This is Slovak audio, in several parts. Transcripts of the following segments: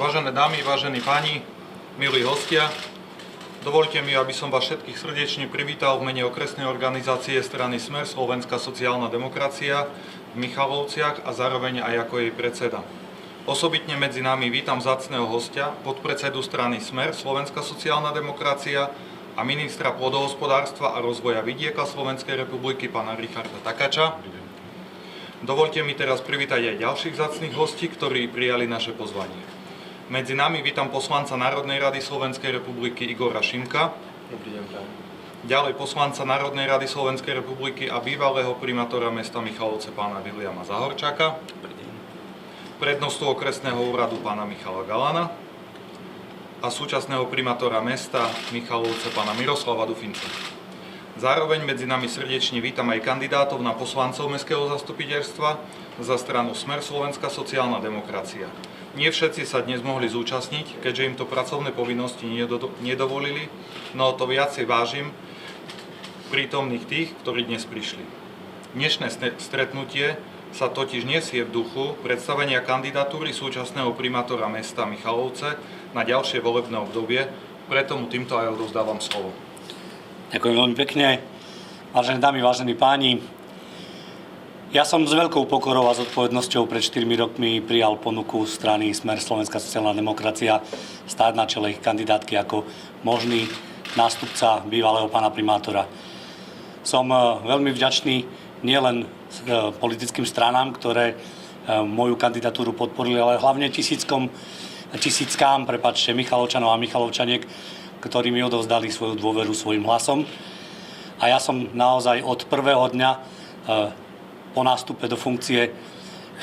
Vážené dámy, vážení páni, milí hostia, dovoľte mi, aby som vás všetkých srdečne privítal v mene okresnej organizácie strany Smer Slovenská sociálna demokracia v Michalovciach a zároveň aj ako jej predseda. Osobitne medzi nami vítam vzácneho hostia, podpredsedu strany Smer Slovenská sociálna demokracia a ministra pôdohospodárstva a rozvoja vidieka Slovenskej republiky pána Richarda Takača. Dovoľte mi teraz privítať aj ďalších vzácnych hostí, ktorí prijali naše pozvanie. Medzi nami vítam poslanca Národnej rady Slovenskej republiky Igora Šimka. Dobrý deň, prajem. Ďalej poslanca Národnej rady Slovenskej republiky a bývalého primátora mesta Michalovce pána Viliama Zahorčáka. Dobrý deň. Prednostu okresného úradu pána Michala Galana a súčasného primátora mesta Michalovce pána Miroslava Dufinca. Zároveň medzi nami srdečne vítam aj kandidátov na poslancov mestského zastupiteľstva za stranu Smer Slovenská sociálna demokracia. Nie všetci sa dnes mohli zúčastniť, keďže im to pracovné povinnosti nedovolili, no to viacej vážim prítomných tých, ktorí dnes prišli. Dnešné stretnutie sa totiž nesie v duchu predstavenia kandidatúry súčasného primátora mesta Michalovce na ďalšie volebné obdobie, preto mu týmto aj odovzdávam slovo. Ďakujem veľmi pekne. Vážené dámy, vážení páni, ja som s veľkou pokorou a zodpovednosťou pred 4 rokmi prijal ponuku strany Smer Slovenská sociálna demokracia stáť na čele ich kandidátky ako možný nástupca bývalého pána primátora. Som veľmi vďačný nielen politickým stranám, ktoré moju kandidatúru podporili, ale hlavne tisíckám Michalovčanov a Michalovčaniek, ktorí mi odovzdali svoju dôveru svojim hlasom. A ja som naozaj od prvého dňa po nástupe do funkcie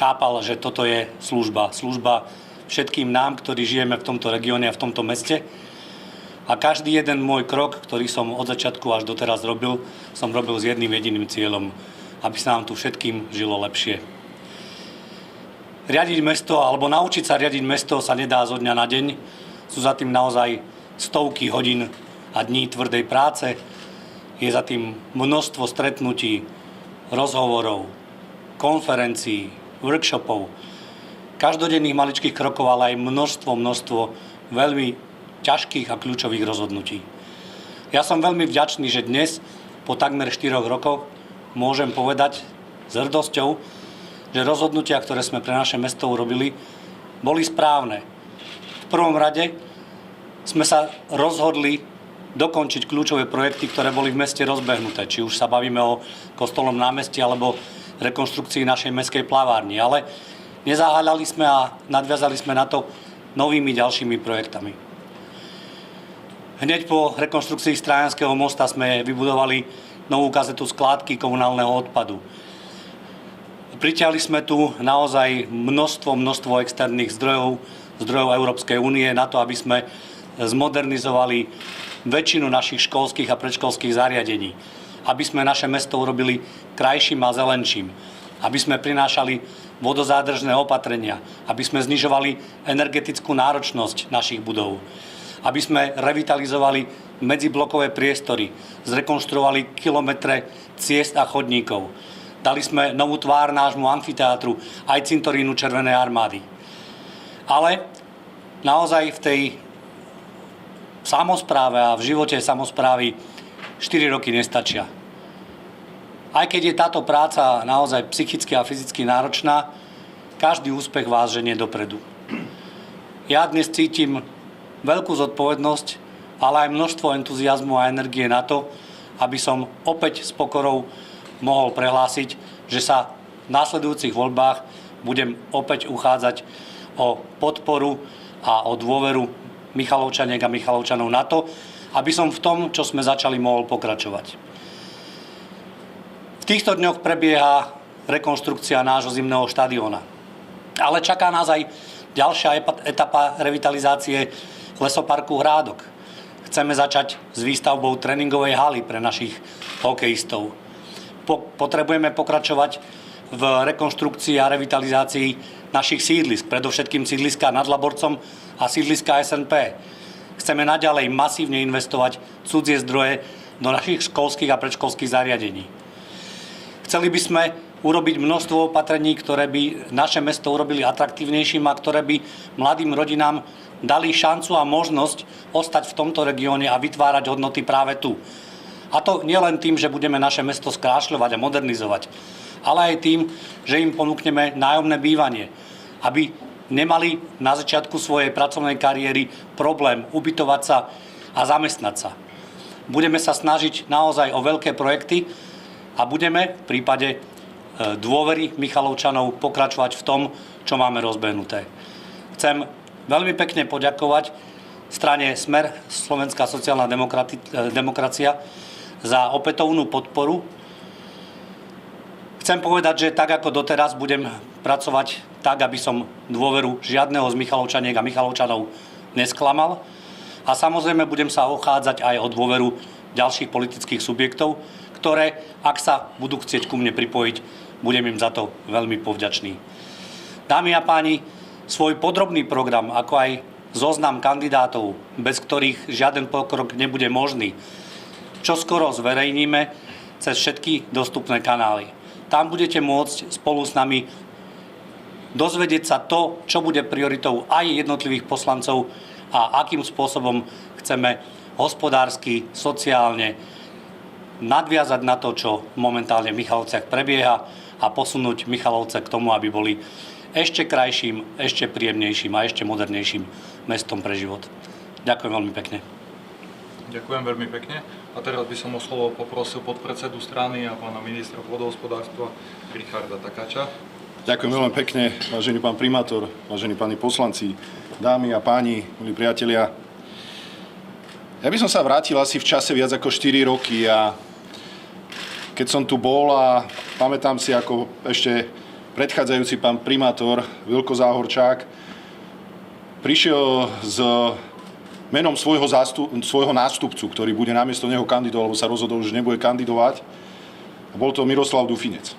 chápal, že toto je služba. Služba všetkým nám, ktorí žijeme v tomto regióne a v tomto meste. A každý jeden môj krok, ktorý som od začiatku až doteraz robil, som robil s jedným jediným cieľom, aby sa nám tu všetkým žilo lepšie. Riadiť mesto, alebo naučiť sa riadiť mesto sa nedá zo dňa na deň. Sú za tým naozaj stovky hodín a dní tvrdej práce. Je za tým množstvo stretnutí, rozhovorov, konferencií, workshopov, každodenných maličkých krokov, ale aj množstvo veľmi ťažkých a kľúčových rozhodnutí. Ja som veľmi vďačný, že dnes, po takmer 4 rokoch, môžem povedať s hrdosťou, že rozhodnutia, ktoré sme pre naše mesto urobili, boli správne. V prvom rade sme sa rozhodli dokončiť kľúčové projekty, ktoré boli v meste rozbehnuté. Či už sa bavíme o Kostolnom námestí alebo rekonštrukcii našej mestskej plavárni. Ale nezaháľali sme a nadviazali sme na to novými ďalšími projektami. Hneď po rekonštrukcii Strájanského mosta sme vybudovali novú kazetu skládky komunálneho odpadu. Priťahli sme tu naozaj množstvo externých zdrojov Európskej únie na to, aby sme zmodernizovali väčšinu našich školských a predškolských zariadení, aby sme naše mesto urobili krajším a zelenším, aby sme prinášali vodozádržné opatrenia, aby sme znižovali energetickú náročnosť našich budov, aby sme revitalizovali medziblokové priestory, zrekonštruovali kilometre ciest a chodníkov, dali sme novú tvár nášmu amfiteátru aj cintorínu Červenej armády. Ale naozaj v tej samospráve a v živote samosprávy 4 roky nestačia. Aj keď je táto práca naozaj psychicky a fyzicky náročná, každý úspech vás ženie dopredu. Ja dnes cítim veľkú zodpovednosť, ale aj množstvo entuziazmu a energie na to, aby som opäť s pokorou mohol prehlásiť, že sa v následujúcich voľbách budem opäť uchádzať o podporu a o dôveru Michalovčaniek a Michalovčanov na to, aby som v tom, čo sme začali, mohol pokračovať. V týchto dňoch prebieha rekonštrukcia nášho zimného štadióna. Ale čaká nás aj ďalšia etapa revitalizácie lesoparku Hrádok. Chceme začať s výstavbou tréningovej haly pre našich hokejistov. Potrebujeme pokračovať v rekonštrukcii a revitalizácii našich sídlisk, predovšetkým sídliska nad Laborcom a sídliska SNP. Chceme naďalej masívne investovať cudzie zdroje do našich školských a predškolských zariadení. Chceli by sme urobiť množstvo opatrení, ktoré by naše mesto urobili atraktívnejším a ktoré by mladým rodinám dali šancu a možnosť ostať v tomto regióne a vytvárať hodnoty práve tu. A to nielen tým, že budeme naše mesto skrášľovať a modernizovať, ale aj tým, že im ponúkneme nájomné bývanie, aby nemali na začiatku svojej pracovnej kariéry problém ubytovať sa a zamestnať sa. Budeme sa snažiť naozaj o veľké projekty a budeme v prípade dôvery Michalovčanov pokračovať v tom, čo máme rozbehnuté. Chcem veľmi pekne poďakovať strane Smer, Slovenská sociálna demokracia, za opätovnú podporu. Chcem povedať, že tak ako doteraz budem pracovať tak, aby som dôveru žiadneho z Michalovčaniek a Michalovčanov nesklamal. A samozrejme budem sa ochádzať aj o dôveru ďalších politických subjektov, ktoré, ak sa budú chcieť ku mne pripojiť, budem im za to veľmi povďačný. Dámy a páni, svoj podrobný program, ako aj zoznam kandidátov, bez ktorých žiaden pokrok nebude možný, čoskoro zverejníme cez všetky dostupné kanály. Tam budete môcť spolu s nami dozvedieť sa to, čo bude prioritou aj jednotlivých poslancov a akým spôsobom chceme hospodársky, sociálne nadviazať na to, čo momentálne v Michalovciach prebieha a posunúť Michalovce k tomu, aby boli ešte krajším, ešte príjemnejším a ešte modernejším mestom pre život. Ďakujem veľmi pekne. Ďakujem veľmi pekne. A teraz by som o slovo poprosil podpredsedu strany a pána ministra pôdohospodárstva Richarda Takáča. Ďakujem veľmi pekne, vážený pán primátor, vážení páni poslanci, dámy a páni, milí priatelia. Ja by som sa vrátil asi v čase viac ako 4 roky a keď som tu bol a pamätám si, ako ešte predchádzajúci pán primátor Vilko Záhorčák prišiel s menom svojho nástupcu, ktorý bude namiesto neho kandidovať, lebo sa rozhodol, že nebude kandidovať. A bol to Miroslav Dufinec.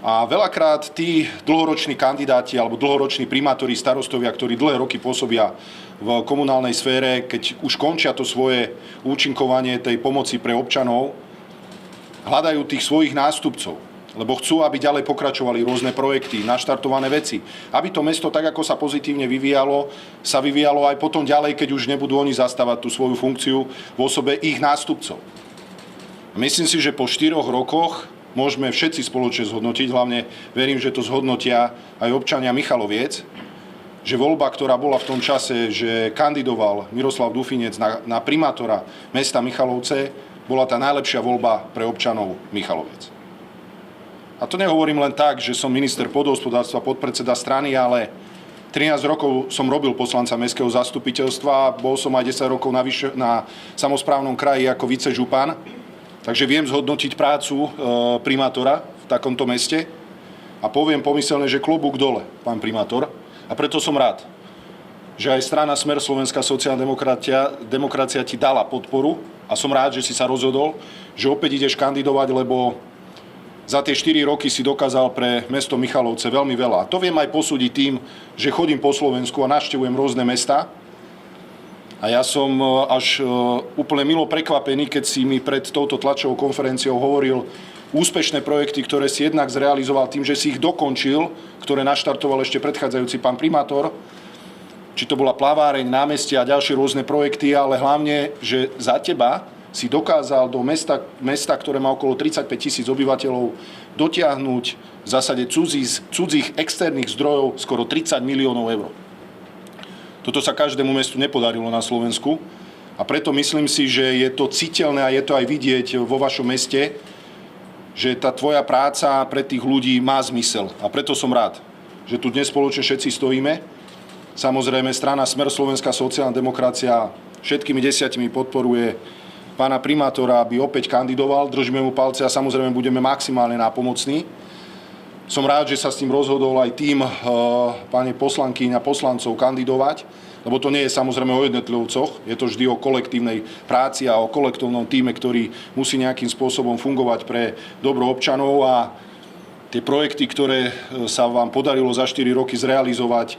A veľakrát tí dlhoroční kandidáti alebo dlhoroční primátori, starostovia, ktorí dlhé roky pôsobia v komunálnej sfére, keď už končia to svoje účinkovanie tej pomoci pre občanov, hľadajú tých svojich nástupcov, lebo chcú, aby ďalej pokračovali rôzne projekty, naštartované veci. Aby to mesto, tak ako sa pozitívne vyvíjalo, sa vyvíjalo aj potom ďalej, keď už nebudú oni zastávať tú svoju funkciu v osobe ich nástupcov. Myslím si, že po 4 rokoch môžeme všetci spoločne zhodnotiť, hlavne verím, že to zhodnotia aj občania Michaloviec, že voľba, ktorá bola v tom čase, že kandidoval Miroslav Dufinec na primátora mesta Michalovce, bola tá najlepšia voľba pre občanov Michaloviec. A to nehovorím len tak, že som minister pôdohospodárstva, podpredseda strany, ale 13 rokov som robil poslanca mestského zastupiteľstva, bol som aj 10 rokov na samosprávnom kraji ako vicežupan, takže viem zhodnotiť prácu primátora v takomto meste a poviem pomyselne, že klobúk dole, pán primátor, a preto som rád, že aj strana Smer, Slovenská sociálna demokracia ti dala podporu a som rád, že si sa rozhodol, že opäť ideš kandidovať, lebo za tie 4 roky si dokázal pre mesto Michalovce veľmi veľa. A to viem aj posúdiť tým, že chodím po Slovensku a navštevujem rôzne mestá. A ja som až úplne milo prekvapený, keď si mi pred touto tlačovou konferenciou hovoril úspešné projekty, ktoré si jednak zrealizoval tým, že si ich dokončil, ktoré naštartoval ešte predchádzajúci pán primátor. Či to bola plaváreň, námestie a ďalšie rôzne projekty, ale hlavne, že za teba si dokázal do mesta, ktoré má okolo 35 000 obyvateľov, dotiahnuť v zásade cudzích externých zdrojov skoro 30 miliónov eur. Toto sa každému mestu nepodarilo na Slovensku a preto myslím si, že je to citeľné a je to aj vidieť vo vašom meste, že tá tvoja práca pre tých ľudí má zmysel. A preto som rád, že tu dnes spoločne všetci stojíme. Samozrejme, strana Smer, Slovenská sociálna demokracia všetkými 10 podporuje pána primátora, aby opäť kandidoval. Držíme mu palce a samozrejme budeme maximálne nápomocní. Som rád, že sa s tým rozhodol aj tým pani poslankyň a poslancov kandidovať, lebo to nie je samozrejme o jednotlivcoch, je to vždy o kolektívnej práci a o kolektívnom tíme, ktorý musí nejakým spôsobom fungovať pre dobro občanov a tie projekty, ktoré sa vám podarilo za 4 roky zrealizovať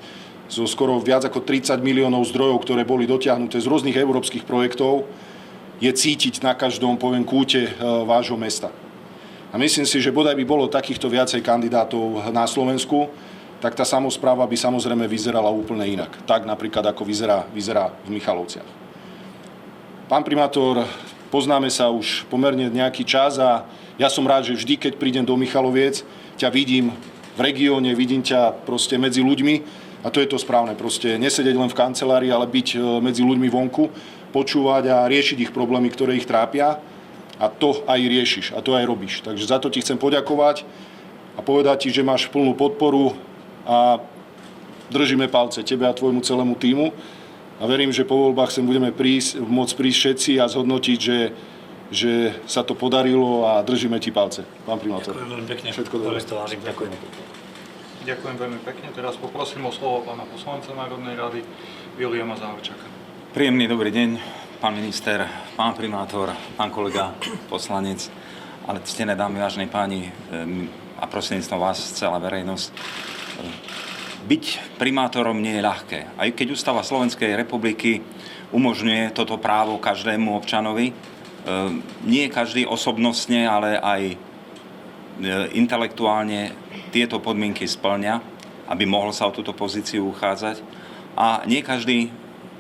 zo skoro viac ako 30 miliónov zdrojov, ktoré boli dotiahnuté z rôznych európskych projektov, je cítiť na každom, poviem, kúte vášho mesta. A myslím si, že bodaj by bolo takýchto viacej kandidátov na Slovensku, tak tá samospráva by samozrejme vyzerala úplne inak. Tak napríklad, ako vyzerá v Michalovciach. Pán primátor, poznáme sa už pomerne nejaký čas a ja som rád, že vždy, keď prídem do Michaloviec, ťa vidím v regióne, vidím ťa proste medzi ľuďmi a to je to správne. Proste nesedieť len v kancelárii, ale byť medzi ľuďmi vonku, počúvať a riešiť ich problémy, ktoré ich trápia a to aj riešiš a to aj robíš. Takže za to ti chcem poďakovať a povedať ti, že máš plnú podporu a držíme palce tebe a tvojmu celému tímu a verím, že po voľbách sem budeme môcť prísť všetci a zhodnotiť, že sa to podarilo a držíme ti palce. Pán primátor. Ďakujem veľmi pekne. Všetko dobré. Ďakujem. Ďakujem veľmi pekne. Teraz poprosím o slovo pána poslanca Národnej rady Viliama Záhorčaka. Príjemný dobrý deň, pán minister, pán primátor, pán kolega, poslanec, ale ctené dámy, vážení páni a prostredníctvom vás celá verejnosť. Byť primátorom nie je ľahké. Aj keď Ústava Slovenskej republiky umožňuje toto právo každému občanovi, nie každý osobnostne, ale aj intelektuálne tieto podmienky spĺňa, aby mohol sa o túto pozíciu uchádzať. A nie každý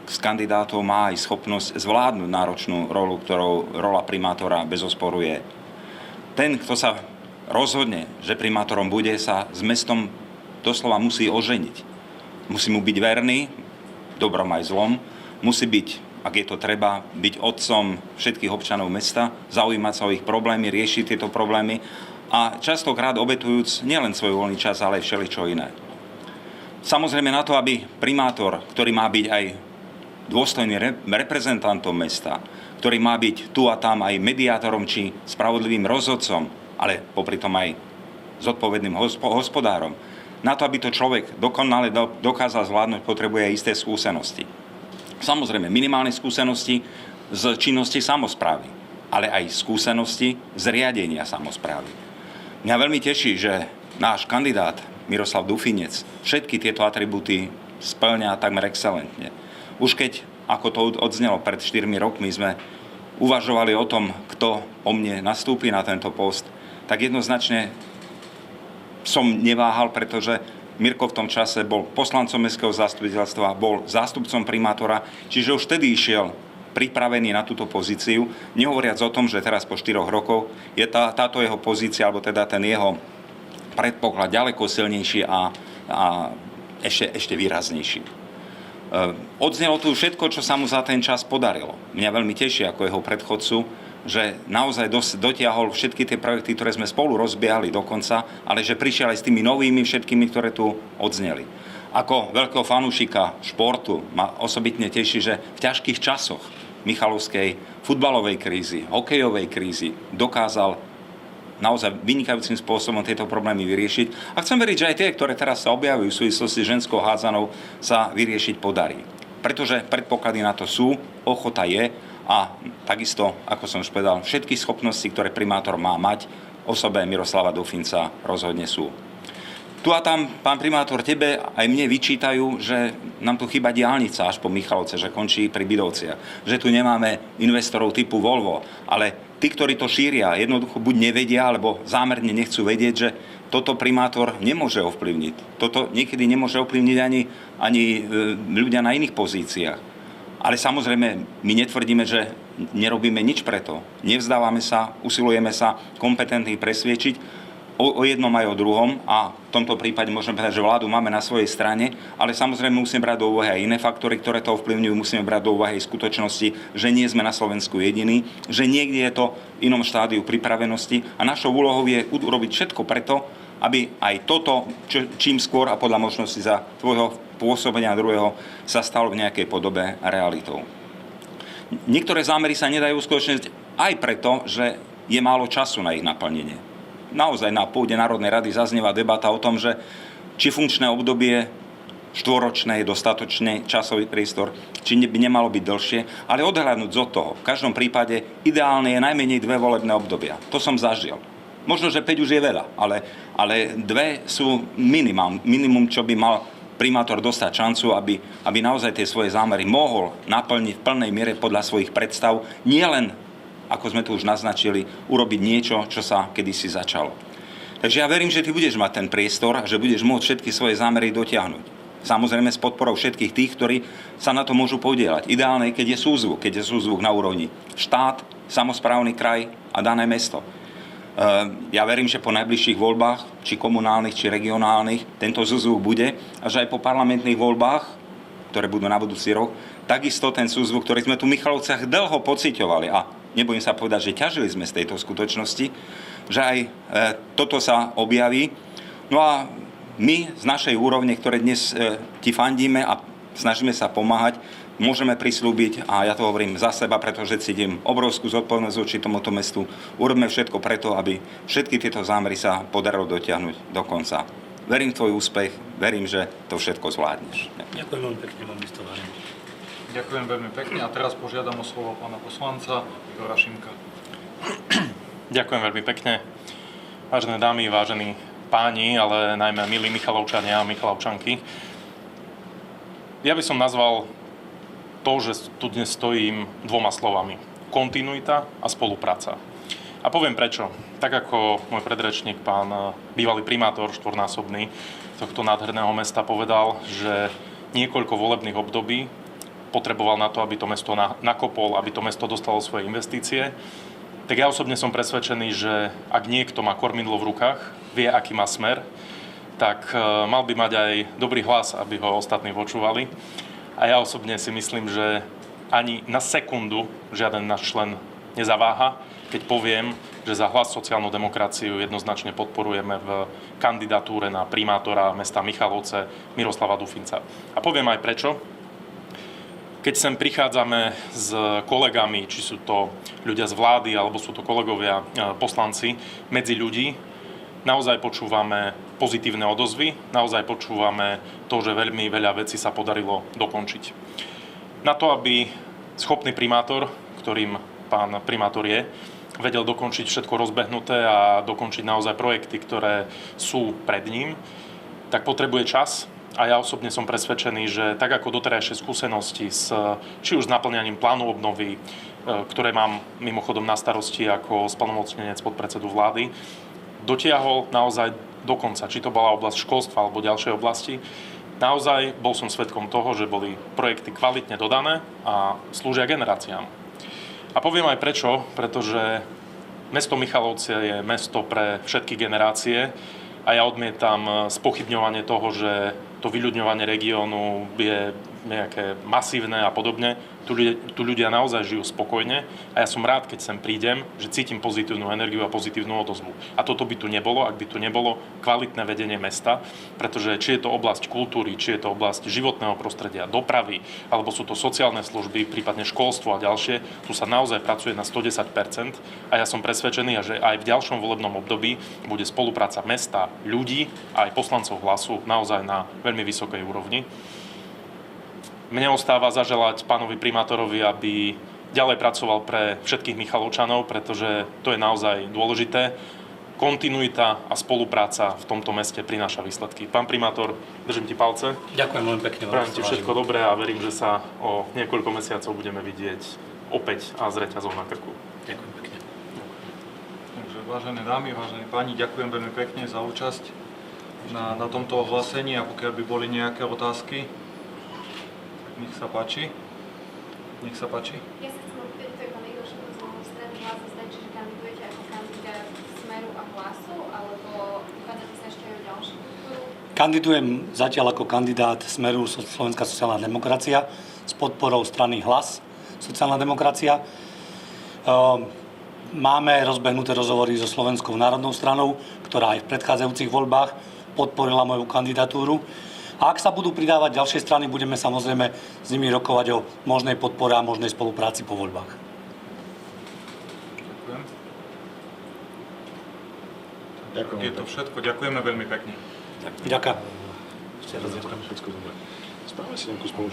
z kandidátov má aj schopnosť zvládnuť náročnú rolu, ktorou rola primátora bezosporu je. Ten, kto sa rozhodne, že primátorom bude, sa s mestom doslova musí oženiť. Musí mu byť verný, dobrom aj zlom. Musí byť, ak je to treba, byť otcom všetkých občanov mesta, zaujímať sa o ich problémy, riešiť tieto problémy a častokrát obetujúc nielen svoj voľný čas, ale aj všeličo iné. Samozrejme na to, aby primátor, ktorý má byť aj dôstojným reprezentantom mesta, ktorý má byť tu a tam aj mediátorom či spravodlivým rozhodcom, ale popri tom aj zodpovedným hospodárom, na to, aby to človek dokonale dokázal zvládnuť, potrebuje aj isté skúsenosti. Samozrejme, minimálne skúsenosti z činnosti samosprávy, ale aj skúsenosti z riadenia samosprávy. Mňa veľmi teší, že náš kandidát Miroslav Dufinec všetky tieto atribúty spĺňa takmer excelentne. Už keď, ako to odznelo pred 4 rokmi, sme uvažovali o tom, kto po mne nastúpi na tento post, tak jednoznačne som neváhal, pretože Mirko v tom čase bol poslancom mestského zastupiteľstva, bol zástupcom primátora, čiže už vtedy išiel pripravený na túto pozíciu, nehovoriac o tom, že teraz po 4 rokoch je táto jeho pozícia, alebo teda ten jeho predpoklad ďaleko silnejší a ešte výraznejší. Odznelo tu všetko, čo sa mu za ten čas podarilo. Mňa veľmi teší ako jeho predchodcu, že naozaj dotiahol všetky tie projekty, ktoré sme spolu rozbiehali do konca, ale že prišiel aj s tými novými všetkými, ktoré tu odzneli. Ako veľkého fanúšika športu ma osobitne teší, že v ťažkých časoch Michalovskej futbalovej krízy, hokejovej krízy dokázal naozaj vynikajúcim spôsobom tieto problémy vyriešiť. A chcem veriť, že aj tie, ktoré teraz sa objavujú v súvislosti s ženskou hádzanou, sa vyriešiť podarí. Pretože predpoklady na to sú, ochota je a takisto, ako som už povedal, všetky schopnosti, ktoré primátor má mať, osobe Miroslava Dufinca rozhodne sú. Tu a tam, pán primátor, tebe aj mne vyčítajú, že nám tu chýba diaľnica až po Michalovce, že končí pri Bidovciach, že tu nemáme investorov typu Volvo, ale tí, ktorí to šíria, jednoducho buď nevedia, alebo zámerne nechcú vedieť, že toto primátor nemôže ovplyvniť. Toto niekedy nemôže ovplyvniť ani ľudia na iných pozíciách. Ale samozrejme, my netvrdíme, že nerobíme nič preto. Nevzdávame sa, usilujeme sa kompetentní presviedčiť o jednom aj o druhom a v tomto prípade môžeme povedať, že vládu máme na svojej strane, ale samozrejme musíme brať do úvahy aj iné faktory, ktoré to ovplyvňujú, musíme brať do úvahy aj skutočnosti, že nie sme na Slovensku jediní, že niekde je to v inom štádiu pripravenosti a našou úlohou je urobiť všetko preto, aby aj toto, čím skôr a podľa možnosti za tvojho pôsobenia druhého sa stalo v nejakej podobe realitou. Niektoré zámery sa nedajú uskutočniť aj preto, že je málo času na ich naplnenie. Naozaj na pôde Národnej rady zaznieva debata o tom, že či funkčné obdobie štvoročné je dostatočný časový priestor, či by nemalo byť dlhšie, ale odhľadnúť od toho. V každom prípade ideálne je najmenej 2 volebné obdobia. To som zažil. Možno, že 5 už je veľa, ale 2 sú minimum, čo by mal primátor dostať šancu, aby naozaj tie svoje zámery mohol naplniť v plnej miere podľa svojich predstav, nielen ako sme tu už naznačili, urobiť niečo, čo sa kedysi začalo. Takže ja verím, že ty budeš mať ten priestor a že budeš môcť všetky svoje zámery dotiahnuť. Samozrejme s podporou všetkých tých, ktorí sa na to môžu podieľať. Ideálne je, keď je súzvuk na úrovni štát, samosprávny kraj a dané mesto. Ja verím, že po najbližších voľbách, či komunálnych, či regionálnych, tento súzvuk bude a že aj po parlamentných voľbách, ktoré budú na budúci rok, takisto ten súzvuk, ktorý sme tu v Michalovciach dlho pociťovali a nebojím sa povedať, že ťažili sme z tejto skutočnosti, že aj toto sa objaví. No a my z našej úrovne, ktoré dnes ti fandíme a snažíme sa pomáhať, môžeme prislúbiť, a ja to hovorím za seba, pretože cítim obrovskú zodpovednosť voči tomuto mestu, urobíme všetko preto, aby všetky tieto zámery sa podarilo dotiahnuť do konca. Verím v tvoj úspech, verím, že to všetko zvládneš. Ďakujem veľmi pekne, veľmi to vážim. Ďakujem veľmi pekne a teraz požiadam o slovo pána poslanca Igora Šimka. Ďakujem veľmi pekne. Vážené dámy, vážení páni, ale najmä milí Michalovčania a Michalovčanky. Ja by som nazval to, že tu dnes stojím dvoma slovami. Kontinuita a spolupráca. A poviem prečo. Tak ako môj predrečník, pán bývalý primátor štvornásobný tohto nádherného mesta povedal, že niekoľko volebných období potreboval na to, aby to mesto nakopol, aby to mesto dostalo svoje investície, tak ja osobne som presvedčený, že ak niekto má kormidlo v rukách, vie, aký má smer, tak mal by mať aj dobrý hlas, aby ho ostatní počúvali. A ja osobne si myslím, že ani na sekundu žiaden náš člen nezaváha, keď poviem, že za Hlas sociálnu demokraciu jednoznačne podporujeme v kandidatúre na primátora mesta Michalovce Miroslava Dufinca. A poviem aj prečo. Keď sem prichádzame s kolegami, či sú to ľudia z vlády, alebo sú to kolegovia poslanci, medzi ľudí, naozaj počúvame pozitívne odozvy, naozaj počúvame to, že veľmi veľa vecí sa podarilo dokončiť. Na to, aby schopný primátor, ktorým pán primátor je, vedel dokončiť všetko rozbehnuté a dokončiť naozaj projekty, ktoré sú pred ním, tak potrebuje čas. A ja osobne som presvedčený, že tak ako doterajšie skúsenosti či už s naplňaním plánu obnovy, ktoré mám mimochodom na starosti ako splnomocnenec podpredsedu vlády, dotiahol naozaj do konca. Či to bola oblasť školstva alebo ďalšej oblasti, naozaj bol som svedkom toho, že boli projekty kvalitne dodané a slúžia generáciám. A poviem aj prečo, pretože mesto Michalovce je mesto pre všetky generácie a ja odmietam spochybňovanie toho, že to vyľudňovanie regiónu je nejaké masívne a podobne. Tu ľudia naozaj žijú spokojne a ja som rád, keď sem prídem, že cítim pozitívnu energiu a pozitívnu odozvu. A toto by tu nebolo, ak by tu nebolo kvalitné vedenie mesta, pretože či je to oblasť kultúry, či je to oblasť životného prostredia, dopravy, alebo sú to sociálne služby, prípadne školstvo a ďalšie, tu sa naozaj pracuje na 110% a ja som presvedčený, že aj v ďalšom volebnom období bude spolupráca mesta, ľudí a aj poslancov Hlasu naozaj na veľmi vysokej úrovni. Mne ostáva zaželať pánovi primátorovi, aby ďalej pracoval pre všetkých Michalovčanov, pretože to je naozaj dôležité. Kontinuita a spolupráca v tomto meste prináša výsledky. Pán primátor, držím ti palce. Ďakujem veľmi pekne. Prajem ti všetko dobré a verím, že sa o niekoľko mesiacov budeme vidieť opäť a s reťazom na krku. Ďakujem pekne. Takže vážené dámy, vážení páni, ďakujem veľmi pekne za účasť na tomto ohlásení a pokiaľ by boli nejaké otázky, nech sa páči. Nech sa páči. Ja sa chcem opýtať, to je pán Igor Šimko z môjho strany Hlas, že či kandidujete ako kandidát Smeru a Hlasu, alebo uchádzate sa ešte aj o ďalšiu podporu? Kandidujem zatiaľ ako kandidát Smeru Slovenská sociálna demokracia s podporou strany Hlas sociálna demokracia. Máme rozbehnuté rozhovory so Slovenskou národnou stranou, ktorá aj v predchádzajúcich voľbách podporila moju kandidatúru. A ak sa budú pridávať ďalšie strany, budeme samozrejme s nimi rokovať o možnej podpore a možnej spolupráci po voľbách. Ďakujem. Je to všetko. Ďakujeme veľmi pekne. Ďakujem. Všetko dobré. Správame si nejakú spoločnú